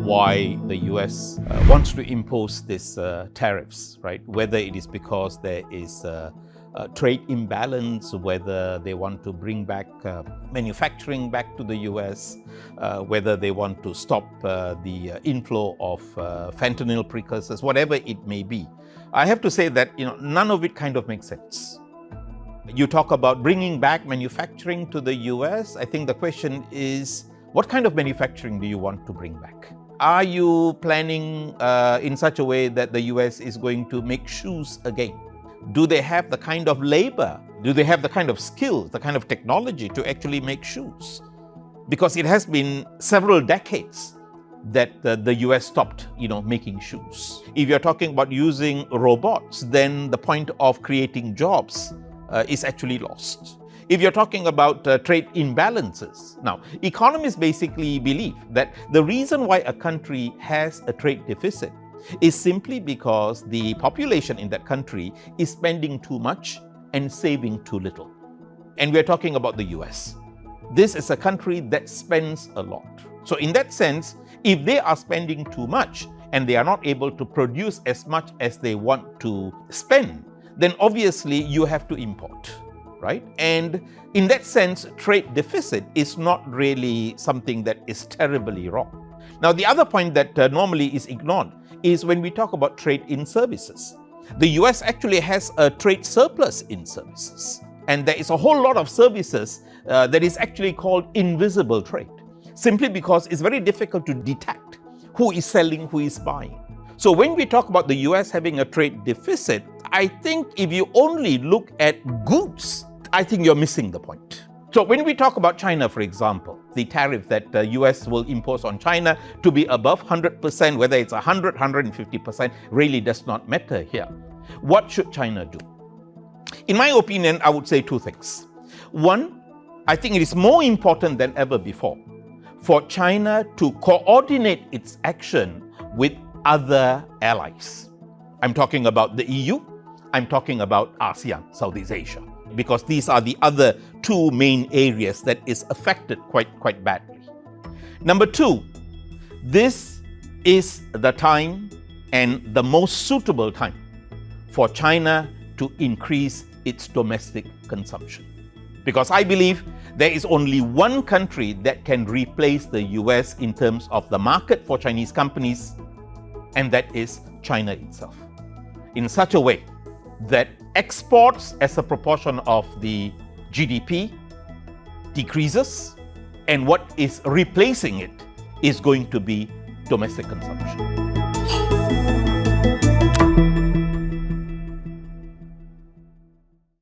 why the US wants to impose this tariffs, right? Whether it is because there is a trade imbalance, whether they want to bring back manufacturing back to the US, whether they want to stop the inflow of fentanyl precursors, whatever it may be. I have to say that none of it kind of makes sense. You talk about bringing back manufacturing to the US. I think the question is, what kind of manufacturing do you want to bring back? Are you planning in such a way that the US is going to make shoes again? Do they have the kind of labor? Do they have the kind of skills, the kind of technology to actually make shoes? Because it has been several decades that the US stopped, making shoes. If you're talking about using robots, then the point of creating jobs is actually lost. If you're talking about trade imbalances, now, economists basically believe that the reason why a country has a trade deficit is simply because the population in that country is spending too much and saving too little. And we're talking about the US. This is a country that spends a lot. So in that sense, if they are spending too much and they are not able to produce as much as they want to spend, then obviously you have to import, right? And in that sense, trade deficit is not really something that is terribly wrong. Now, the other point that normally is ignored is when we talk about trade in services. The US actually has a trade surplus in services. And there is a whole lot of services that is actually called invisible trade, simply because it's very difficult to detect who is selling, who is buying. So when we talk about the US having a trade deficit, I think if you only look at goods, I think you're missing the point. So when we talk about China, for example, the tariff that the US will impose on China to be above 100%, whether it's 100, 150%, really does not matter here. What should China do? In my opinion, I would say two things. One, I think it is more important than ever before for China to coordinate its action with other allies. I'm talking about the EU, I'm talking about ASEAN, Southeast Asia, because these are the other two main areas that is affected quite badly. Number two, this is the time and the most suitable time for China to increase its domestic consumption. Because I believe there is only one country that can replace the US in terms of the market for Chinese companies, and that is China itself, in such a way that exports as a proportion of the GDP decreases, and what is replacing it is going to be domestic consumption.